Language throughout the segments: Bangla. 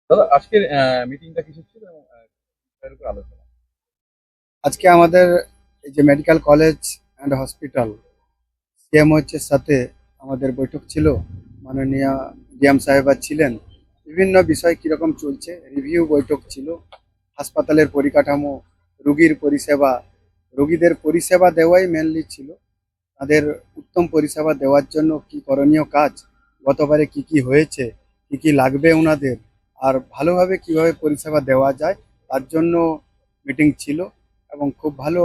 দাদা আজকের মিটিংটা কিসের ছিল এবং কিসের উপর আলোচনা? আজকে আমাদের এই যে মেডিকেল কলেজ অ্যান্ড হসপিটাল সিএমওএইচের সাথে আমাদের বৈঠক ছিল। মাননীয় ডিএম সাহেবা ছিলেন। বিভিন্ন বিষয় কীরকম চলছে রিভিউ বৈঠক ছিল। হাসপাতালের পরিকাঠামো, রুগীর পরিষেবা, রোগীদের পরিষেবা দেওয়াই মেনলি ছিল। তাদের উত্তম পরিষেবা দেওয়ার জন্য কি করণীয় কাজ, গতবারে কি কি হয়েছে, কি কি লাগবে ওনাদের, আর ভালোভাবে কিভাবে পরিষেবা দেওয়া যায় তার জন্য মিটিং ছিল এবং খুব ভালো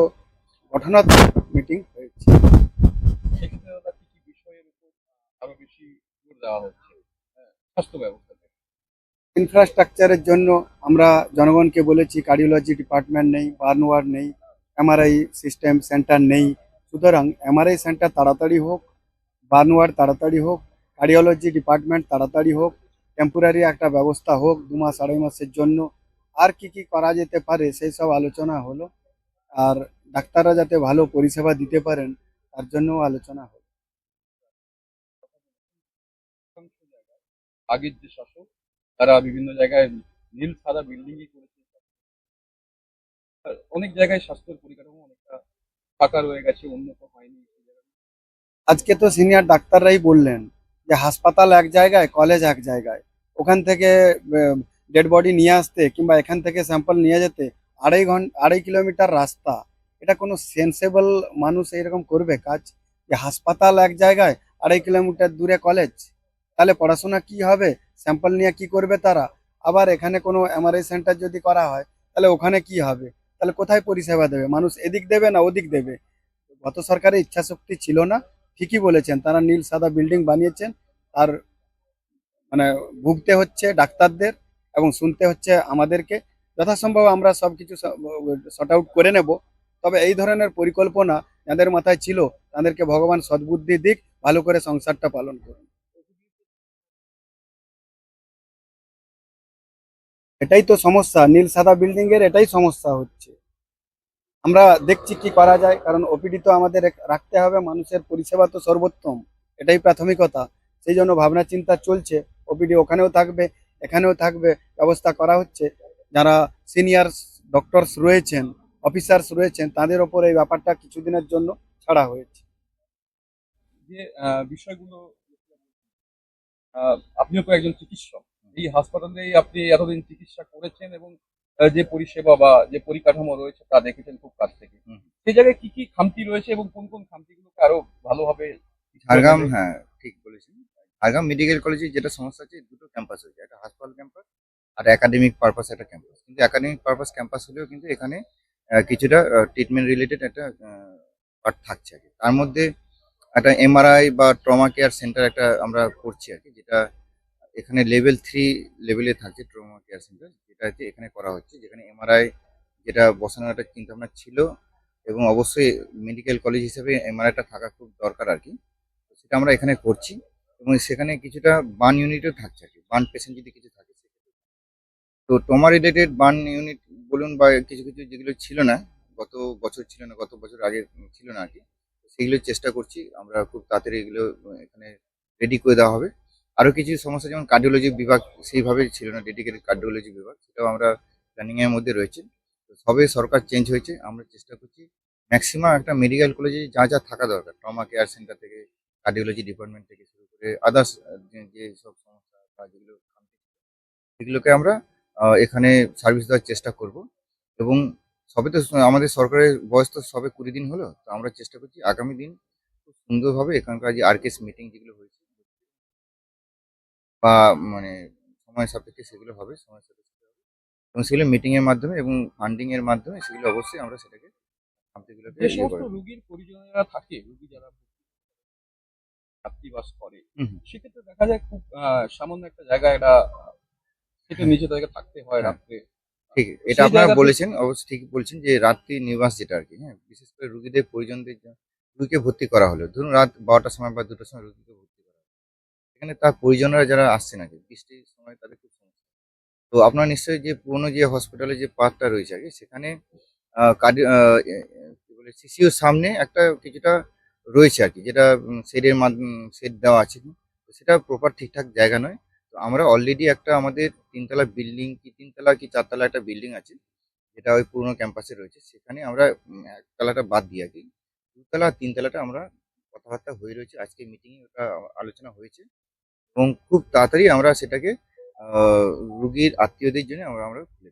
গঠনাত্মক মিটিং হয়েছে। সেক্ষেত্রে দাদা কি কি বিষয়ের উপর আরো বেশি জোর দেওয়া হচ্ছে স্বাস্থ্য ব্যবস্থাতে? ইনফ্রাস্ট্রাকচারের জন্য আমরা জনগণকে বলেছি কার্ডিওলজি ডিপার্টমেন্ট নেই, বার্ন ওয়ার্ড নেই, এমআরআই সিস্টেম সেন্টার নেই। সুতরাং এমআরআই সেন্টার তাড়াতাড়ি হোক, বার্ন ওয়ার্ড তাড়াতাড়ি হোক, কার্ডিওলজি ডিপার্টমেন্ট তাড়াতাড়ি হোক, টেম্পোরারি একটা ব্যবস্থা হোক 2 মাস 2.5 মাসের জন্য। আর কি কি করা যেতে পারে সেই সব আলোচনা হলো। আর ডাক্তাররা যাতে ভালো পরিষেবা দিতে পারেন তার জন্যও আলোচনা হলো। অধিকাংশ জায়গায় আগের যে শাসক তারা বিভিন্ন জায়গায় নীল সাদা বিল্ডিং করেছে। আর অনেক জায়গায় স্বাস্থ্যের পরিকাঠামো অনেকটা ফাঁকা রয়ে গেছে, উন্নত হয়নি সেই জায়গায়। আজকে তো সিনিয়র ডাক্তাররাই বললেন যে হাসপাতাল এক জায়গায়, কলেজ এক জায়গায়। ওখান থেকে ডেড বডি নিয়ে আসতে কিংবা এখান থেকে স্যাম্পল নিয়ে যেতে 2.5 কিলোমিটার রাস্তা। এটা কোনো সেন্সেবল মানুষ এইরকম করবে কাজ? যে হাসপাতাল এক জায়গায়, 2.5 কিলোমিটার দূরে কলেজ, তাহলে পড়াশোনা কি হবে? স্যাম্পল নিয়ে কি করবে তারা? আবার এখানে কোনো এমআরআই সেন্টার যদি করা হয় তাহলে ওখানে কি হবে? তাহলে কোথায় পরিষেবা দেবে মানুষ? এদিক দেবে না ওদিক দেবে? গত সরকারের ইচ্ছাশক্তি ছিল না। ঠিকই বলেছেন, তারা নীল সাদা বিল্ডিং বানিয়েছেন। আর মানে ভুগতে হচ্ছে ডাক্তারদের এবং শুনতে হচ্ছে আমাদেরকে। যথাসম্ভব আমরা সব কিছু শর্ট আউট করে নেব। তবে এই ধরনের পরিকল্পনা যাদের মাথায় ছিল তাদেরকে ভগবান সদ্বুদ্ধি দিক, ভালো করে সংসারটা পালন করুন। এটাই তো সমস্যা, নীল সাদা বিল্ডিং এর এটাই সমস্যা হচ্ছে। আমরা দেখছি কি করা যায়, কারণ ওপিডি তো আমাদের রাখতে হবে, মানুষের পরিষেবা তো সর্বোত্তম, এটাই প্রাথমিকতা। সেই জন্য ভাবনা চিন্তা চলছে, ওপিডি ওখানেও থাকবে, এখানেও থাকবে, ব্যবস্থা করা হচ্ছে। যারা সিনিয়র ডক্টরস রয়েছেন, অফিসার্স রয়েছেন, তাদের ওপর এই ব্যাপারটা কিছুদিনের জন্য ছাড়া হয়েছে। যে বিষয়গুলো আপনিও তো একজন চিকিৎসক, এই হাসপাতালেই আপনি এতদিন চিকিৎসা করেছেন এবং যে পরিষেবা বা যে পরিকাঠামো রয়েছে তা দেখেছেন খুব কাছ থেকে। সেই জায়গায় কি কি খামতি রয়েছে এবং কোন কোন খামতিগুলোকে আরো ভালোভাবে ঠিক করে ঝাড়গ্রাম, নিলে? হ্যাঁ, ঠিক বলেছেন। ঝাড়গ্রাম মেডিকেল কলেজে যেটা সমস্যা আছে, দুটো ক্যাম্পাস হয়েছে, একটা হাসপাতাল ক্যাম্পাস আর একাডেমিক পারপাস একটা ক্যাম্পাস। কিন্তু একাডেমিক পারপাস ক্যাম্পাস হলেও কিন্তু এখানে কিছুটা ট্রিটমেন্ট রিলেটেড একটা পার্ট থাকছে আর কি। তার মধ্যে একটা এমআরআই বা ট্রমা কেয়ার সেন্টার একটা আমরা করছি আর কি, যেটা এখানে লেভেল 3 লেভেলে থাকছে ট্রমা কেয়ার সেন্টার, যেটা হচ্ছে এখানে করা হচ্ছে, যেখানে এমআরআই যেটা বসানোর একটা চিন্তা ভাবনা ছিল, এবং অবশ্যই মেডিকেল কলেজ হিসেবে এমআরআইটা থাকা খুব দরকার আর কি। তো সেটা আমরা এখানে করছি, এবং সেখানে কিছুটা বার্ন ইউনিটও থাকছে আর কি, বার্ন পেশেন্ট যদি কিছু থাকে সেক্ষেত্রে। তো ট্রমা রিলেটেড বার্ন ইউনিট বলুন বা কিছু কিছু যেগুলো ছিল না, গত বছর ছিল না, গত বছর আগে ছিল না আর কি, তো সেগুলো চেষ্টা করছি আমরা খুব তাড়াতাড়ি এগুলো এখানে রেডি করে দেওয়া হবে। আরও কিছু সমস্যা যেমন কার্ডিওলজি বিভাগ সেইভাবে ছিল না, ডেডিকেটেড কার্ডিওলজি বিভাগ, সেটাও আমরা প্ল্যানিংয়ের মধ্যে রয়েছে। তো সবে সরকার চেঞ্জ হয়েছে, আমরা চেষ্টা করছি ম্যাক্সিমাম একটা মেডিকেল কলেজে যা যা থাকা দরকার, ট্রমা কেয়ার সেন্টার থেকে, কার্ডিওলজি ডিপার্টমেন্ট থেকে শুরু করে আদার্স যে সব সমস্যা বা যেগুলো সেগুলোকে আমরা এখানে সার্ভিস দেওয়ার চেষ্টা করব। এবং সবে তো আমাদের সরকারের বয়স তো সবে 20 দিন হলো, তো আমরা চেষ্টা করছি আগামী দিন খুব সুন্দরভাবে এখানকার যে আরকেএস মিটিং যেগুলো হয়েছে বা মানে সময় সাপেক্ষে সেগুলো হবে, সময় সাপেক্ষে হবে, এবং সেগুলো মিটিং এর মাধ্যমে এবং ফান্ডিং এর মাধ্যমে সেগুলো অবশ্যই আমরা সেটাকে খামতিগুলোকে যে ইয়ে সমস্ত করে দেবো। রোগীর পরিজনেরা থাকে, রোগী যারা রাত্রিবাস করে, হুম, হুম, সেক্ষেত্রে দেখা যায় খুব সামান্য একটা জায়গায় একটা সেটা হ্যাঁ, নিচে তাদেরকে থাকতে হয় হ্যাঁ, রাত্রে। ঠিক। এটা সেই আপনারা জায়গাতে বলেছেন, অবশ্যই ঠিক বলছেন যে রাত্রি নিবাস যেটা আর কি, হ্যাঁ, বিশেষ করে রুগীদের পরিজনদের রুগীকে ভর্তি করা হলো, ধরুন রাত 12টার সময় বা 2টার সময় রুগীকে ভর্তি করা হলো, এখানে তার পরিজনরা যারা আসছে নাকি বৃষ্টির সময় তাদের খুব সমস্যা। তো আপনারা নিশ্চয়ই যে পুরনো যে হসপিটালে যে পার্টটা রয়েছে আগে, সেখানে কি বলে সিসিওর সামনে একটা কিছুটা রয়েছে আর কি, যেটা শেড দেওয়া আছে, তো সেটা প্রপার ঠিকঠাক জায়গা নয়। তো আমরা অলরেডি একটা আমাদের তিনতলা বিল্ডিং কি তিনতলা কি চারতলা একটা বিল্ডিং আছে, যেটা ওই পুরোনো ক্যাম্পাসে রয়েছে। সেখানে আমরা একতলাটা বাদ দিয়ে আর কি দুতলা আর তিনতলাটা আমরা কথাবার্তা হয়ে রয়েছে। আজকে মিটিংয়ে ওটা আলোচনা হয়েছে এবং খুব তাড়াতাড়ি আমরা সেটাকে রুগীর আত্মীয়দের জন্য আমরা আমরা খুলে দেব।